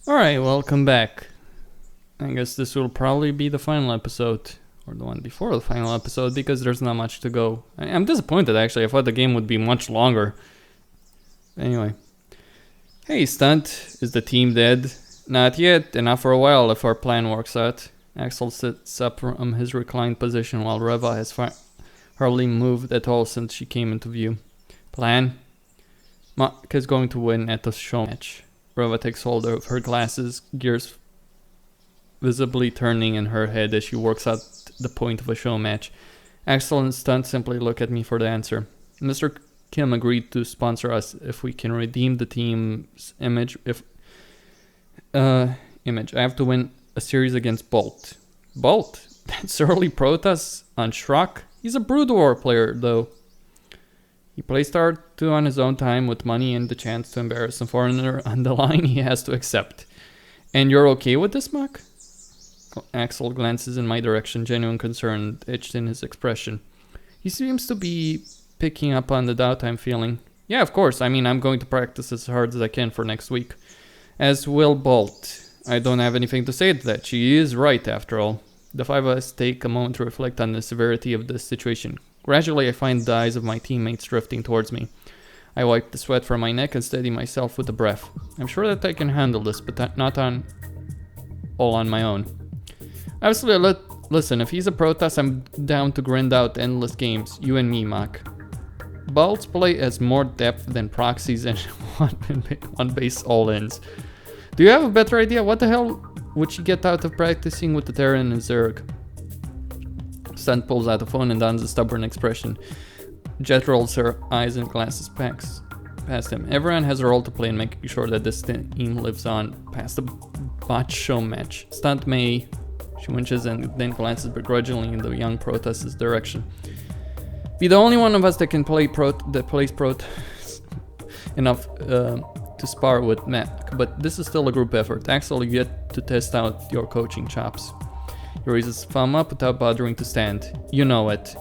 Alright, welcome back. I guess this will probably be the final episode, or the one before the final episode, because there's not much to go. I'm disappointed, actually. I thought the game would be much longer. Anyway. Hey, Stunt. Is the team dead? Not yet, and not for a while if our plan works out. Axel sits up from his reclined position while Reva has hardly moved at all since she came into view. Plan? Mach is going to win at the show match. Reva takes hold of her glasses, gears visibly turning in her head as she works out the point of a show match. Axel and Stunt simply look at me for the answer. Mr. Kim agreed to sponsor us if we can redeem the team's image. I have to win a series against Bolt. Bolt? That's early Protoss on Shrock? He's a Brood War player, though. He plays Star 2 on his own time with money and the chance to embarrass a foreigner on the line he has to accept. And you're okay with this, Mach? Axel glances in my direction, genuine concern etched in his expression. He seems to be picking up on the doubt I'm feeling. Yeah, of course. I mean, I'm going to practice as hard as I can for next week. As will Bolt. I don't have anything to say to that. She is right, after all. The five of us take a moment to reflect on the severity of this situation. Gradually, I find the eyes of my teammates drifting towards me. I wipe the sweat from my neck and steady myself with a breath. I'm sure that I can handle this, but not all on my own. Obviously, listen, if he's a Protoss, I'm down to grind out endless games. You and me, Mach. Bolt's play has more depth than proxies and one base all-ins. Do you have a better idea? What the hell would she get out of practicing with the Terran and Zerg? Stunt pulls out the phone and dons a stubborn expression. Jet rolls her eyes and glasses past him. Everyone has a role to play in making sure that this team lives on past the botch show match. Stunt may... She winches and then glances begrudgingly in the young Protoss's direction. Be the only one of us that can play plays enough to spar with Mach, but this is still a group effort. Axel, you get to test out your coaching chops. He raises his thumb up without bothering to stand. You know it.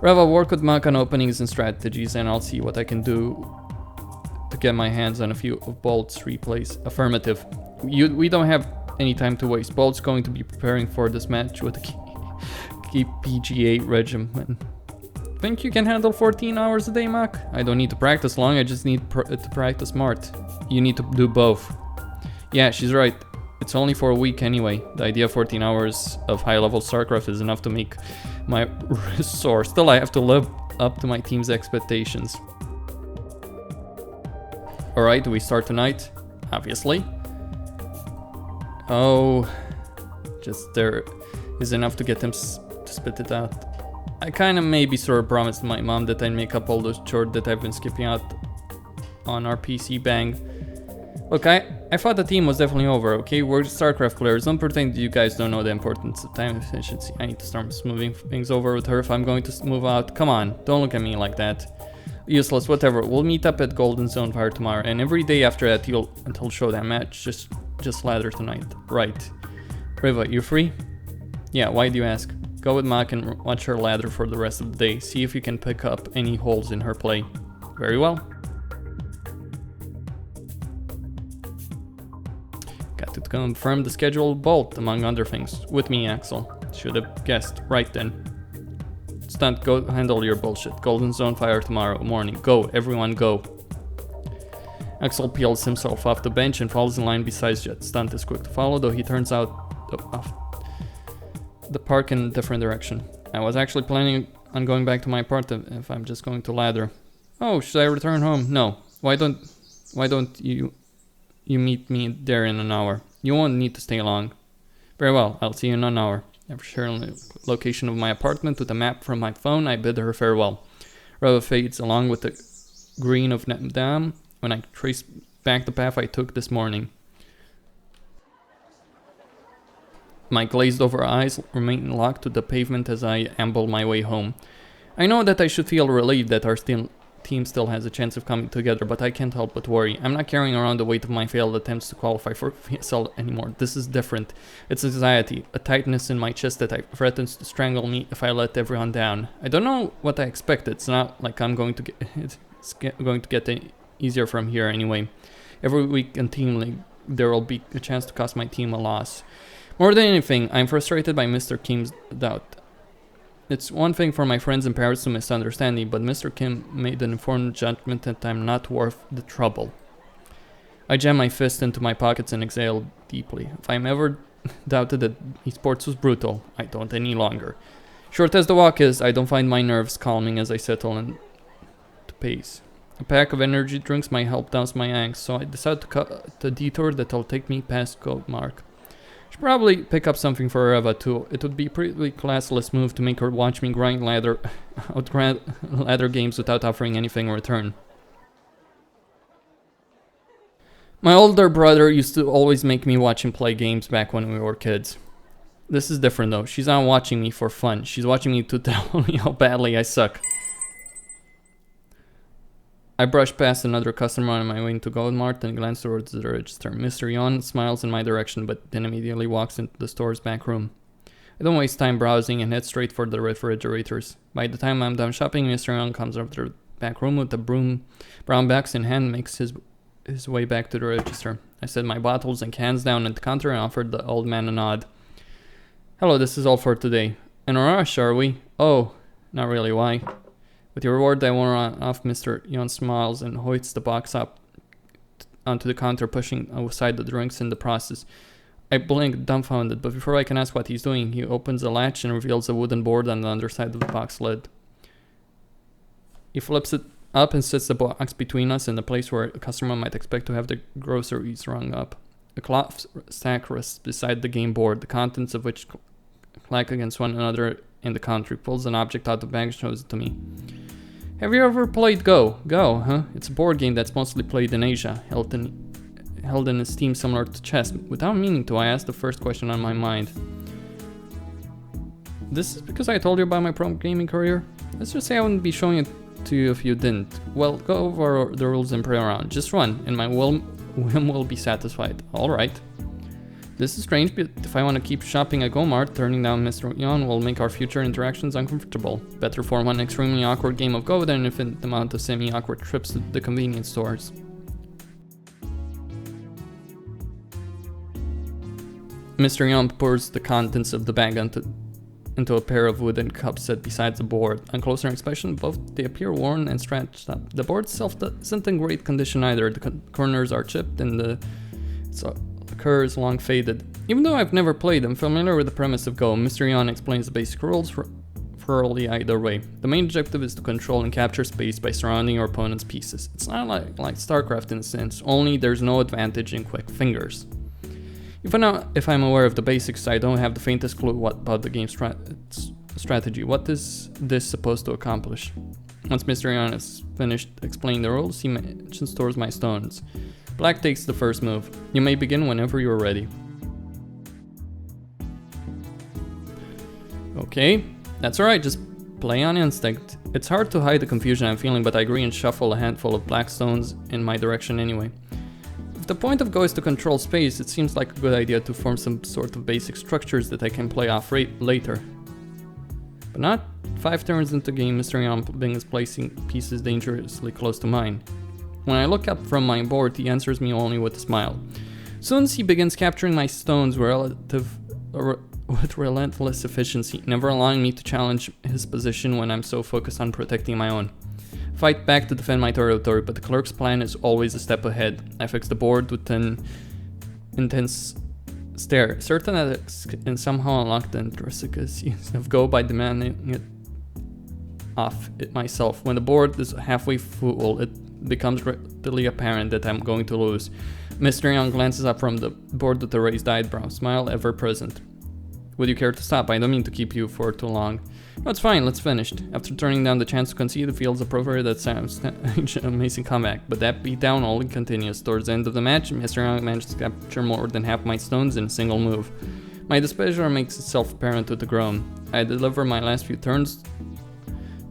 Reva, work with Mach on openings and strategies, and I'll see what I can do to get my hands on a few of Bolt's replays. Affirmative. We don't have any time to waste. Bolt's going to be preparing for this match with a key PGA regimen. Think you can handle 14 hours a day, Mach? I don't need to practice long, I just need to practice smart. You need to do both. Yeah, she's right. It's only for a week anyway. The idea of 14 hours of high-level Starcraft is enough to make my soar. Still, I have to live up to my team's expectations. Alright, do we start tonight? Obviously. Oh, just there is enough to get him to spit it out. I kinda maybe sort of promised my mom that I'd make up all those chores that I've been skipping out on our PC bang. Look, I thought the team was definitely over, okay? We're Starcraft players. Don't pretend that you guys don't know the importance of time efficiency. I need to start smoothing things over with her if I'm going to move out. Come on, don't look at me like that. Useless, whatever. We'll meet up at Golden Zone Fire tomorrow, and every day after that until showdown match. Just ladder tonight. Right. Reva, you free? Yeah, why do you ask? Go with Mach and watch her ladder for the rest of the day. See if you can pick up any holes in her play. Very well. Got to confirm the schedule of Bolt, among other things. With me, Axel. Should have guessed. Right then. Stunt, go handle your bullshit. Golden Zone Fire tomorrow morning. Go, everyone go. Axel peels himself off the bench and falls in line beside Jet. Stunt is quick to follow, though he turns out off the park in a different direction. I was actually planning on going back to my apartment if I'm just going to ladder. Oh, should I return home? No. Why don't you meet me there in an hour? You won't need to stay long. Very well, I'll see you in an hour. After sharing the location of my apartment with a map from my phone, I bid her farewell. Reva fades along with the green of Dam when I trace back the path I took this morning. My glazed over eyes remain locked to the pavement as I amble my way home. I know that I should feel relieved that our team still has a chance of coming together, but I can't help but worry. I'm not carrying around the weight of my failed attempts to qualify for PSL anymore. This is different. It's anxiety, a tightness in my chest that threatens to strangle me if I let everyone down. I don't know what I expect. It's not like I'm going to get... It's going to get easier from here anyway. Every week continually there will be a chance to cost my team a loss. More than anything, I'm frustrated by Mr. Kim's doubt. It's one thing for my friends in Paris to misunderstand me, but Mr. Kim made an informed judgment that I'm not worth the trouble. I jam my fist into my pockets and exhale deeply. If I'm ever doubted that esports was brutal, I don't any longer. Short as the walk is, I don't find my nerves calming as I settle into pace. A pack of energy drinks might help douse my angst, so I decide to cut the detour that'll take me past Goat Mark. Should probably pick up something for Eva too. It would be a pretty classless move to make her watch me grind ladder games without offering anything in return. My older brother used to always make me watch him play games back when we were kids. This is different though. She's not watching me for fun. She's watching me to tell me how badly I suck. I brush past another customer on my way to Goldmart and glance towards the register. Mr. Yeon smiles in my direction, but then immediately walks into the store's back room. I don't waste time browsing and head straight for the refrigerators. By the time I'm done shopping, Mr. Yeon comes up to the back room with the brown box in hand, makes his way back to the register. I set my bottles and cans down at the counter and offered the old man a nod. Hello, this is all for today. In a rush, are we? Oh, not really, why? With your reward, I won't run off. Mr. Yeon smiles and hoists the box up onto the counter, pushing aside the drinks in the process. I blink, dumbfounded, but before I can ask what he's doing, he opens a latch and reveals a wooden board on the underside of the box lid. He flips it up and sets the box between us in the place where a customer might expect to have the groceries rung up. A cloth stack rests beside the game board, the contents of which clack against one another in the counter. He pulls an object out of the bag and shows it to me. Have you ever played Go? Go, huh? It's a board game that's mostly played in Asia, held in esteem similar to chess. Without meaning to, I asked the first question on my mind. This is because I told you about my pro gaming career? Let's just say I wouldn't be showing it to you if you didn't. Well, go over the rules and play around. Just run, and my whim will be satisfied. Alright. This is strange, but if I want to keep shopping at Gomart, turning down Mr. Yeon will make our future interactions uncomfortable. Better form one extremely awkward game of Go than an infinite amount of semi-awkward trips to the convenience stores. Mr. Yeon pours the contents of the bag into a pair of wooden cups set beside the board. On closer inspection, both they appear worn and scratched up. The board itself isn't in great condition either. The corners are chipped and the curve is long faded. Even though I've never played, I'm familiar with the premise of Go. Mr. Yeon explains the basic rules thoroughly either way. The main objective is to control and capture space by surrounding your opponent's pieces. It's not like Starcraft in a sense, only there's no advantage in quick fingers. Even now, if I'm aware of the basics, I don't have the faintest clue about the game's strategy. What is this supposed to accomplish? Once Mr. Yeon has finished explaining the rules, he mentions towards my stones. Black takes the first move. You may begin whenever you're ready. Okay, that's alright, just play on instinct. It's hard to hide the confusion I'm feeling, but I agree and shuffle a handful of black stones in my direction anyway. If the point of Go is to control space, it seems like a good idea to form some sort of basic structures that I can play off later. But not 5 turns into the game, Mr. Yeon is placing pieces dangerously close to mine. When I look up from my board, he answers me only with a smile. Soon he begins capturing my stones with relentless efficiency, never allowing me to challenge his position when I'm so focused on protecting my own. Fight back to defend my territory, but the clerk's plan is always a step ahead. I fix the board with an intense stare, certain that it can somehow unlock the intricacies of Go by demanding it off it myself. When the board is halfway full, it becomes readily apparent that I'm going to lose. Mr. Yeon glances up from the board with a raised eyebrow, smile ever present. Would you care to stop? I don't mean to keep you for too long. No, it's fine, let's finish. After turning down the chance to concede, it feels appropriate that sounds amazing comeback, but that beatdown only continues. Towards the end of the match, Mr. Yeon manages to capture more than half my stones in a single move. My displeasure makes itself apparent with a groan. I deliver my last few turns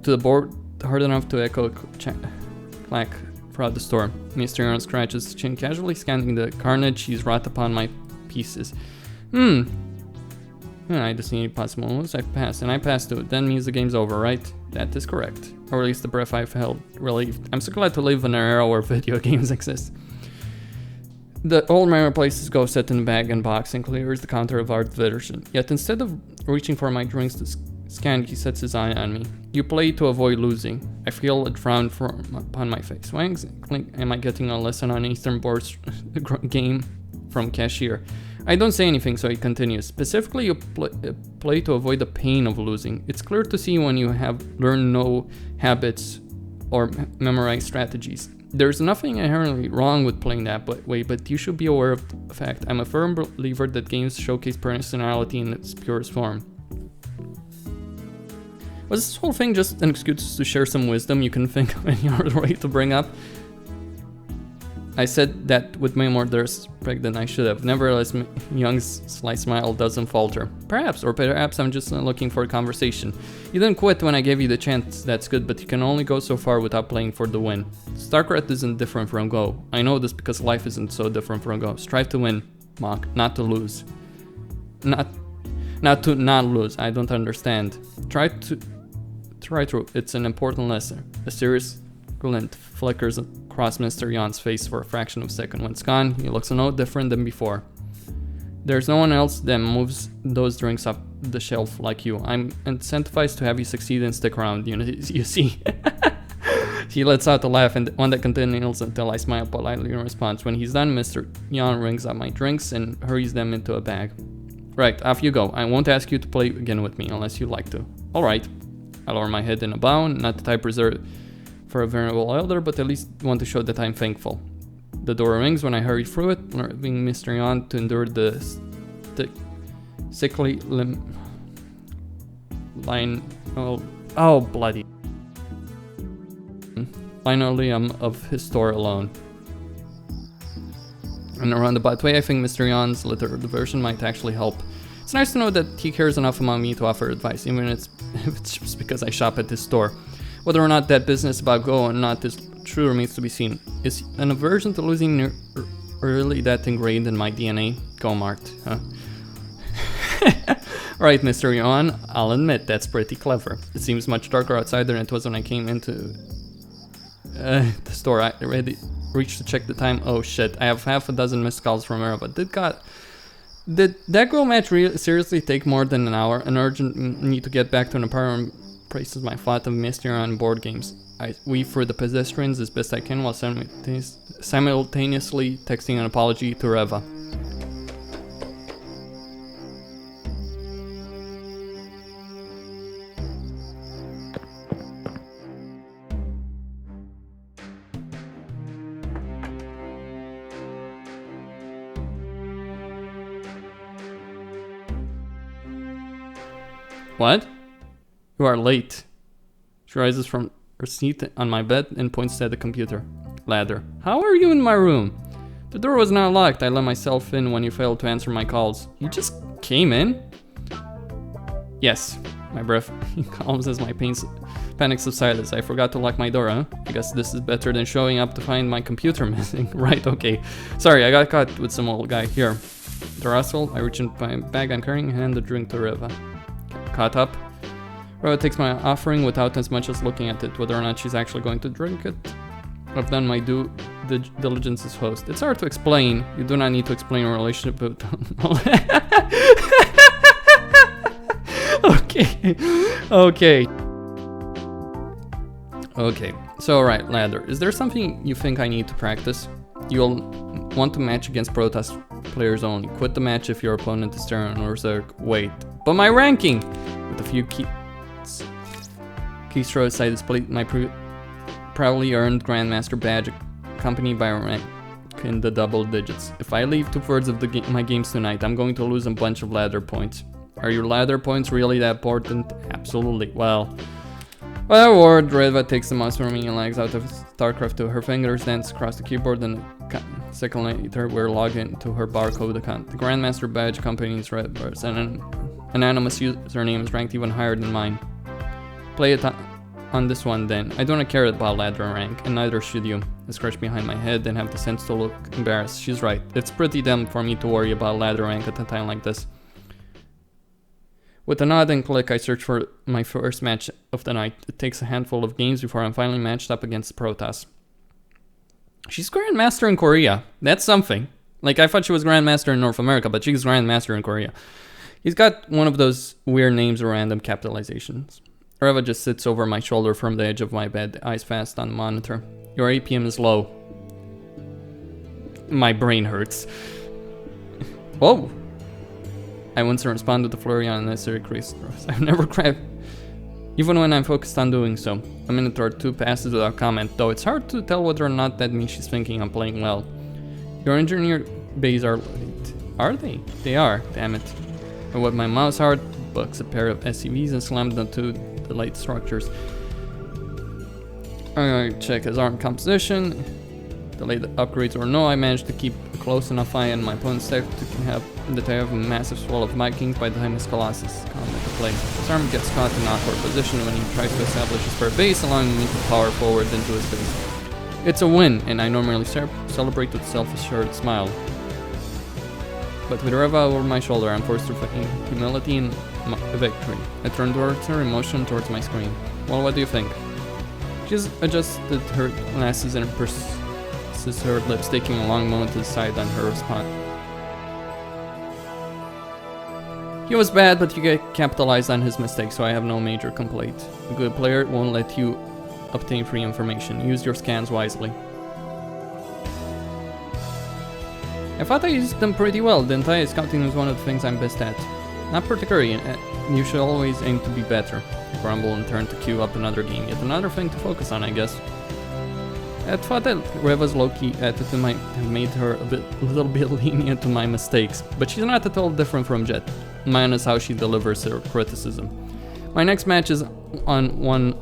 to the board hard enough to echo a clack throughout the store. Mr. Yeon scratches his chin, casually scanning the carnage he's wrought upon my pieces. I just need possible moves. I passed, and I passed to it. That means the game's over, right? That is correct. Or at least the breath I've held relieved. I'm so glad to live in an era where video games exist. The old man replaces Go set in the bag and box and clears the counter of our version. Yet instead of reaching for my drinks to scan, he sets his eye on me. You play to avoid losing. I feel a frown upon my face. Why exactly am I getting a lesson on Eastern Board's game from cashier? I don't say anything, so he continues. Specifically, you play to avoid the pain of losing. It's clear to see when you have learned no habits or memorized strategies. There's nothing inherently wrong with playing that way, but you should be aware of the fact. I'm a firm believer that games showcase personality in its purest form. Was this whole thing just an excuse to share some wisdom you can think of any other way to bring up? I said that with way more respect than I should have. Nevertheless, Young's sly smile doesn't falter. Perhaps I'm just looking for a conversation. You didn't quit when I gave you the chance, that's good, but you can only go so far without playing for the win. Starcraft isn't different from Go. I know this because life isn't so different from Go. Strive to win, Mach, not to lose. Not to not lose, I don't understand. Try through, it's an important lesson. A serious glint flickers across Mr. Yeon's face for a fraction of a second. When it's gone, he looks no different than before. There's no one else that moves those drinks up the shelf like you. I'm incentivized to have you succeed and stick around, you see. He lets out a laugh, and one that continues until I smile politely in response. When he's done, Mr. Yeon rings up my drinks and hurries them into a bag. Right, off you go. I won't ask you to play again with me unless you'd like to. Alright. I lower my head in a bow, not the type reserved for a venerable elder, but at least want to show that I'm thankful. The door rings when I hurry through it, leaving Mr. Yeon to endure the sickly linoleum of his store alone. In a roundabout way, I think Mr. Yeon's little diversion might actually help. It's nice to know that he cares enough about me to offer advice, even if it's just because I shop at his store. Whether or not that business about Go or not is true remains to be seen. Is an aversion to losing really that ingrained in my DNA? Go marked, huh? Right, Mr. Yeon, I'll admit that's pretty clever. It seems much darker outside than it was when I came into the store. I already reached to check the time. Oh shit, I have half a dozen missed calls from her, but did that Go match seriously take more than an hour? An urgent need to get back to an apartment places my thought of Mr. Yeon board games. I weave through the pedestrians as best I can while simultaneously texting an apology to Reva. What? You are late. She rises from her seat on my bed and points at the computer. Ladder. How are you in my room? The door was not locked. I let myself in when you failed to answer my calls. You just came in? Yes. My breath calms as my panic subsides. I forgot to lock my door, huh? I guess this is better than showing up to find my computer missing. Right, okay. Sorry, I got caught with some old guy. Here. The rustle. I reach into my bag I'm carrying and hand the drink to Reva. Caught up. Reva takes my offering without as much as looking at it, whether or not she's actually going to drink it. I've done my due diligence as host. It's hard to explain. You do not need to explain a relationship with... Okay. So, alright, ladder. Is there something you think I need to practice? You'll want to match against Protoss players only. Quit the match if your opponent is turn or Berserk. Wait. But my ranking! With a few keystroke aside, display my proudly earned Grandmaster badge, accompanied by a rank in the double digits. If I leave 2/3 of my games tonight, I'm going to lose a bunch of ladder points. Are your ladder points really that important? Absolutely. Well, word, Reva takes the mouse from me and lags out of Starcraft to her fingers, dance across the keyboard, and a second later we're logged into her barcode account. The Grandmaster badge accompanies Reva's, and an anonymous username is ranked even higher than mine. Play it on this one then. I don't care about ladder rank, and neither should you. I scratch behind my head and have the sense to look embarrassed. She's right. It's pretty dumb for me to worry about ladder rank at a time like this. With a nod and click, I search for my first match of the night. It takes a handful of games before I'm finally matched up against Protoss. She's Grandmaster in Korea. That's something. Like, I thought she was Grandmaster in North America, but she's Grandmaster in Korea. He's got one of those weird names or random capitalizations. Reva just sits over my shoulder from the edge of my bed, eyes fast on the monitor. Your APM is low. My brain hurts. Whoa! I once responded to flurry on unnecessary crystals. I've never cried, even when I'm focused on doing so. A minute or two passes without comment, though it's hard to tell whether or not that means she's thinking I'm playing well. Your engineer bays are late. Are they? They are, damn it. I whipped my mouse hard, bucks a pair of SCVs and slammed onto the light structures. I check his arm composition. Delayed upgrades or no, I managed to keep a close enough eye on my opponent's tech to have a massive swell of Vikings by the time his Colossus come into play. His arm gets caught in an awkward position when he tries to establish his spare base, allowing me to power forward into his base. It's a win, and I normally celebrate with a self-assured smile. But with Reva over my shoulder, I'm forced to find humility and victory. I turn towards her and motion towards my screen. Well, what do you think? She's adjusted her glasses and purses her lips, taking a long moment to decide on her response. He was bad, but you capitalized on his mistake, so I have no major complaint. A good player won't let you obtain free information. Use your scans wisely. I thought I used them pretty well, didn't I? Scouting is one of the things I'm best at. Not particularly, you should always aim to be better. I grumble and turn to queue up another game. Yet another thing to focus on, I guess. I thought that Reva's low-key attitude might have made her a little bit lenient to my mistakes, but she's not at all different from Jet, minus how she delivers her criticism. My next match is on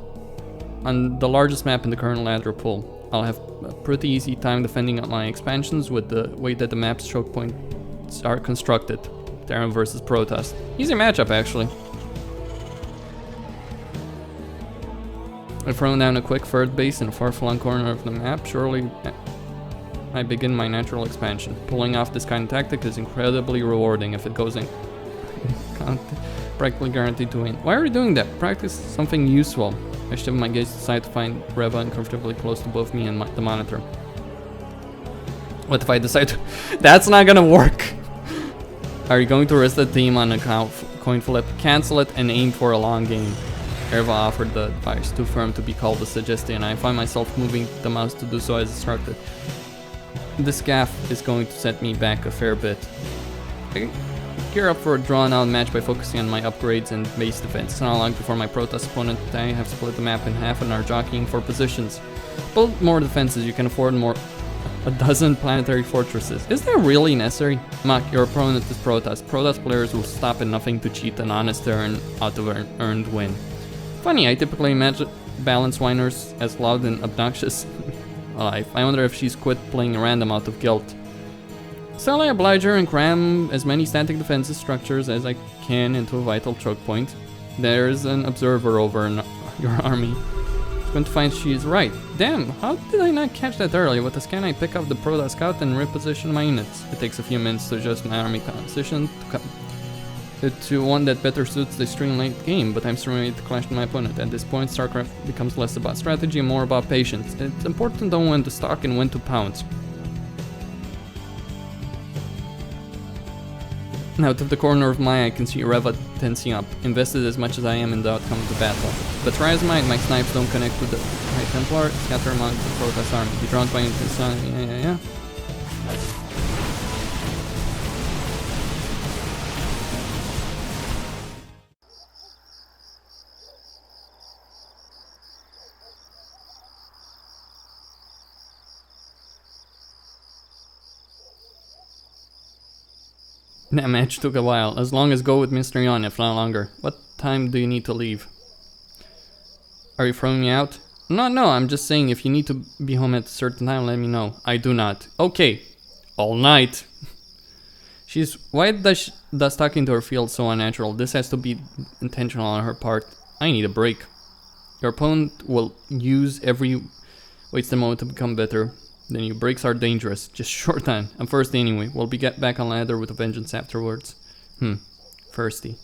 the largest map in the current ladder pool. I'll have a pretty easy time defending on my expansions with the way that the map's choke points are constructed. Terran versus Protoss. Easy matchup, actually. I've thrown down a quick third base in a far-flung corner of the map. Surely I begin my natural expansion. Pulling off this kind of tactic is incredibly rewarding if it goes in. Practically guaranteed to win. Why are you doing that? Practice something useful. I shift my gaze aside to find Reva uncomfortably close to both me and the monitor. What if I decide to... That's not gonna work! Are you going to risk the team on a coin flip? Cancel it and aim for a long game. Reva offered the advice, too firm to be called a suggestion. I find myself moving the mouse to do so as instructed. This gaff is going to set me back a fair bit. I gear up for a drawn-out match by focusing on my upgrades and base defense. It's not long before my Protoss opponent and I have split the map in half and are jockeying for positions. Build more defenses, you can afford a dozen planetary fortresses. Is that really necessary? Mach, your opponent is Protoss. Protoss players will stop at nothing to cheat an honest turn out of an earned win. Funny, I typically imagine balance whiners as loud and obnoxious. I wonder if she's quit playing random out of guilt. So I oblige her and cram as many static defensive structures as I can into a vital choke point. There's an observer over in your army. I'm going to find she's right. Damn, how did I not catch that earlier? With a scan I pick up the Protoss scout and reposition my units. It takes a few minutes to adjust my army composition to one that better suits the extreme late game, but I'm still ready to clash with my opponent. At this point, Starcraft becomes less about strategy and more about patience. It's important to know when to stalk and when to pounce. Now, out of the corner of my eye, I can see Reva tensing up, invested as much as I am in the outcome of the battle. But try as might, my snipes don't connect with the High Templar, scatter among the Protoss army. He draws by into the sun, yeah. That match took a while. As long as go with Mr. Yeon, if not longer. What time do you need to leave? Are you throwing me out? No, I'm just saying if you need to be home at a certain time, let me know. I do not. Okay. All night. Why does talking to her feel so unnatural? This has to be intentional on her part. I need a break. Your opponent will waits the moment to become better. Then your breaks are dangerous. Just short time. I'm thirsty anyway. We'll be back on ladder with a vengeance afterwards. Thirsty.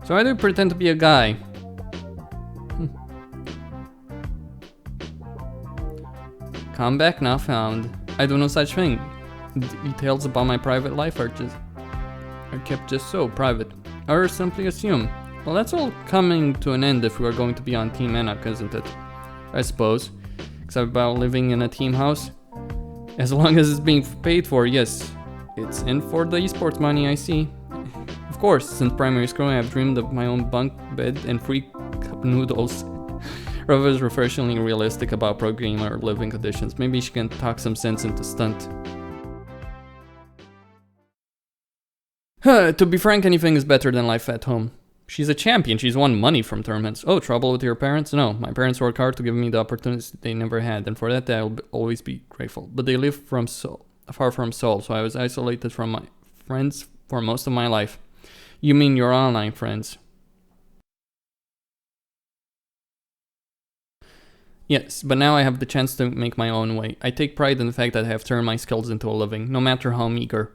So I do pretend to be a guy. Come back now found. I do no such thing. Details about my private life are kept just so private. Or simply assume. Well, that's all coming to an end if we are going to be on Team Enoch, isn't it? I suppose. Except about living in a team house. As long as it's being paid for, yes. It's in for the esports money, I see. Of course, since primary school I have dreamed of my own bunk bed and free cup noodles. Rova is refreshingly realistic about pro gamer living conditions. Maybe she can talk some sense into Stunt. To be frank, anything is better than life at home. She's a champion, she's won money from tournaments. Oh, trouble with your parents? No, my parents worked hard to give me the opportunities they never had, and for that I'll always be grateful. But they live far from Seoul, so I was isolated from my friends for most of my life. You mean your online friends? Yes, but now I have the chance to make my own way. I take pride in the fact that I have turned my skills into a living, no matter how meager.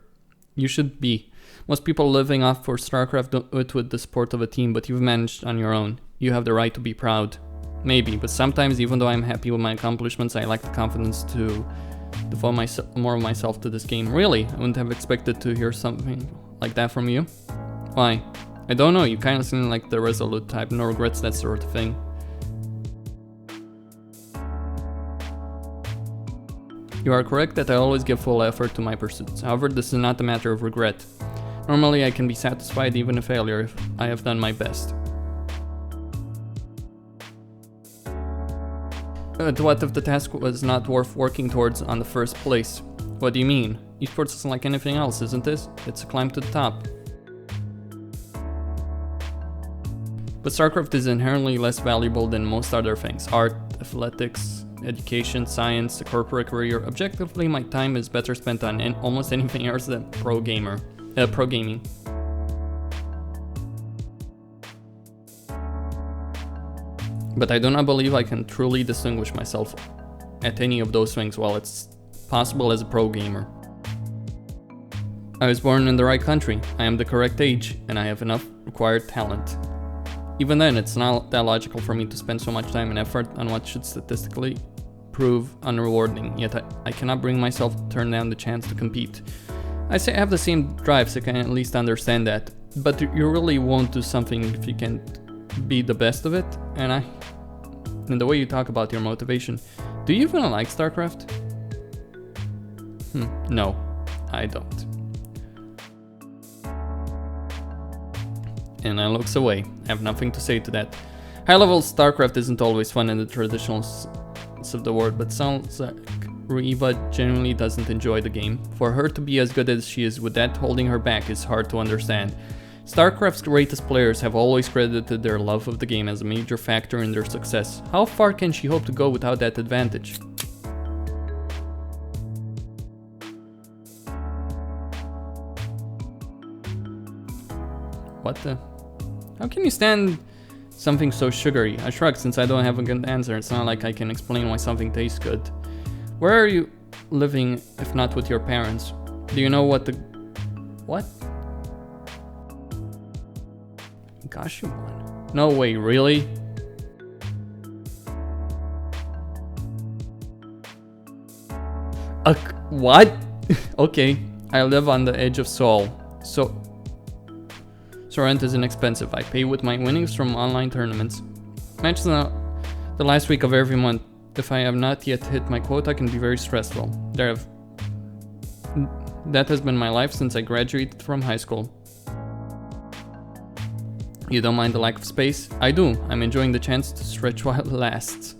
You should be. Most people living off for Starcraft do it with the support of a team, but you've managed on your own. You have the right to be proud. Maybe, but sometimes even though I'm happy with my accomplishments, I lack the confidence to devote more of myself to this game. Really? I wouldn't have expected to hear something like that from you. Why? I don't know, you kinda seem like the resolute type, no regrets, that sort of thing. You are correct that I always give full effort to my pursuits. However, this is not a matter of regret. Normally I can be satisfied even in failure if I have done my best. But what if the task was not worth working towards on the first place? What do you mean? Esports isn't like anything else, isn't it? It's a climb to the top. But Starcraft is inherently less valuable than most other things. Art, athletics, education, science, a corporate career. Objectively, my time is better spent on almost anything else than pro gaming. But I do not believe I can truly distinguish myself at any of those things while it's possible as a pro gamer. I was born in the right country, I am the correct age, and I have enough required talent. Even then, it's not that logical for me to spend so much time and effort on what should statistically prove unrewarding, yet I cannot bring myself to turn down the chance to compete. I say I have the same drive, so I can at least understand that, but you really won't do something if you can't be the best of it, and the way you talk about your motivation. Do you even like Starcraft? No, I don't. And I looks away. I have nothing to say to that. High-level Starcraft isn't always fun in the traditional sense of the word, but sounds like Reva genuinely doesn't enjoy the game. For her to be as good as she is with that holding her back is hard to understand. Starcraft's greatest players have always credited their love of the game as a major factor in their success. How far can she hope to go without that advantage? What the? How can you stand something so sugary? I shrug since I don't have a good answer. It's not like I can explain why something tastes good. Where are you living if not with your parents? Do you know what the... What? Gosh, you won. No way, really? What? Okay, I live on the edge of Seoul. So rent is inexpensive. I pay with my winnings from online tournaments. Matches the last week of every month. If I have not yet hit my quota, it can be very stressful. That has been my life since I graduated from high school. You don't mind the lack of space? I do. I'm enjoying the chance to stretch while it lasts.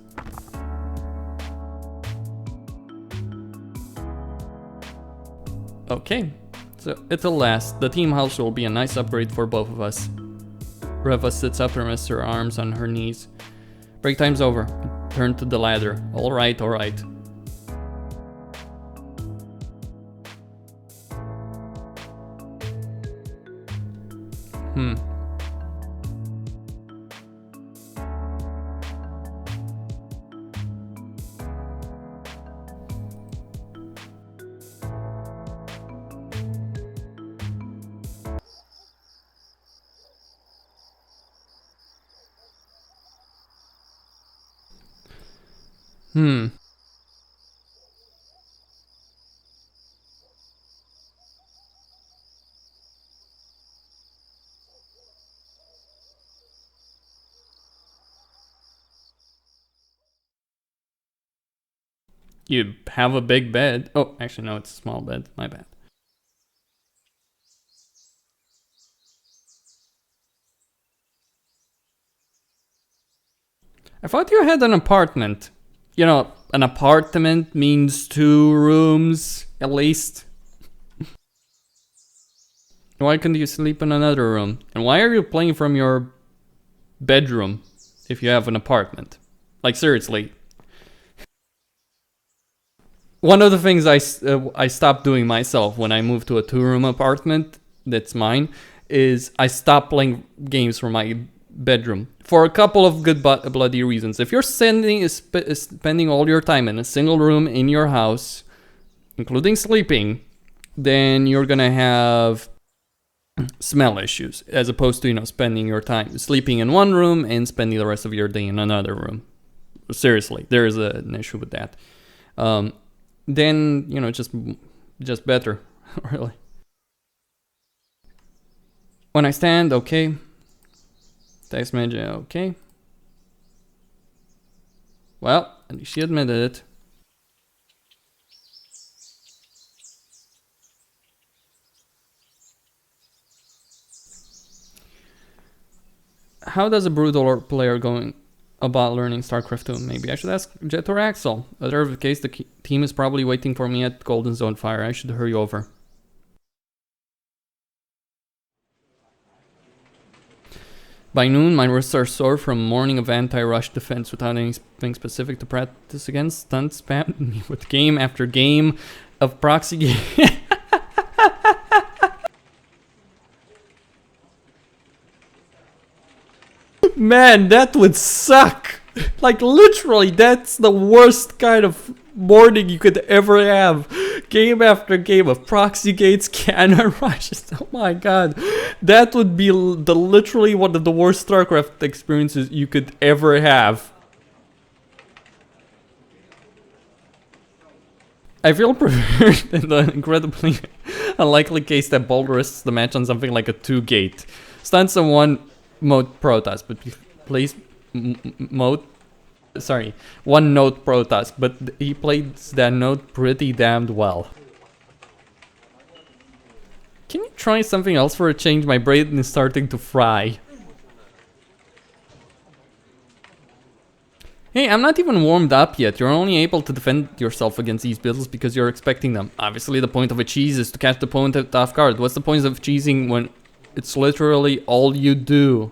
Okay, so it'll last. The team house will be a nice upgrade for both of us. Reva sits up and rests her arms on her knees. Break time's over. Turn to the ladder. Alright, alright. Hmm. You have a big bed. Oh, actually, no, it's a small bed. My bad. I thought you had an apartment. You know, an apartment means 2 rooms, at least. Why couldn't you sleep in another room? And why are you playing from your bedroom if you have an apartment? Like, seriously. One of the things I stopped doing myself when I moved to a 2-room apartment that's mine is I stopped playing games from my bedroom for a couple of good bloody reasons. If you're spending all your time in a single room in your house, including sleeping, then you're gonna have smell issues, as opposed to, you know, spending your time sleeping in one room and spending the rest of your day in another room. Seriously, there is an issue with that. Then, you know, just better, really. When I stand, okay. Text message, okay. Well, at least she admitted it. How does a brutal player going about learning Starcraft 2? Maybe I should ask Jet or Axel. Whatever the case, the team is probably waiting for me at Golden Zone Fire. I should hurry over. By noon, my wrists are sore from a morning of anti-rush defense without anything specific to practice against. Stunt spam me with game after game of proxy game. Man, that would suck. Like, literally, that's the worst kind of morning you could ever have. Game after game of proxy gates, cannon rushes. Oh my god. That would be literally one of the worst StarCraft experiences you could ever have. I feel prepared in the incredibly unlikely case that Bold risks the match on something like a 2-gate. Stunts on 1 mode Protoss, but plays mode. Sorry, 1 node Protoss, but he plays that node pretty damned well. Can you try something else for a change? My brain is starting to fry. Hey, I'm not even warmed up yet. You're only able to defend yourself against these builds because you're expecting them. Obviously, the point of a cheese is to catch the opponent off guard. What's the point of cheesing when it's literally all you do?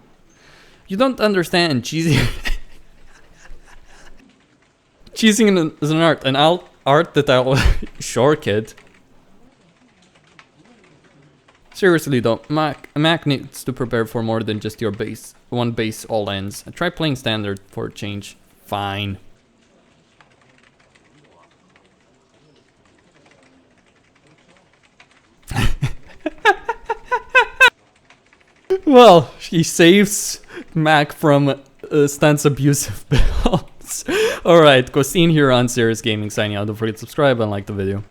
You don't understand. Cheesing... cheesing is an art. An art that I'll... Sure, kid. Seriously though, Mach needs to prepare for more than just your base. 1 base all ends. Try playing standard for a change. Fine. Well, he saves Mach from Stan's abusive builds. Alright, Costin here on Serious Gaming signing out. Don't forget to subscribe and like the video.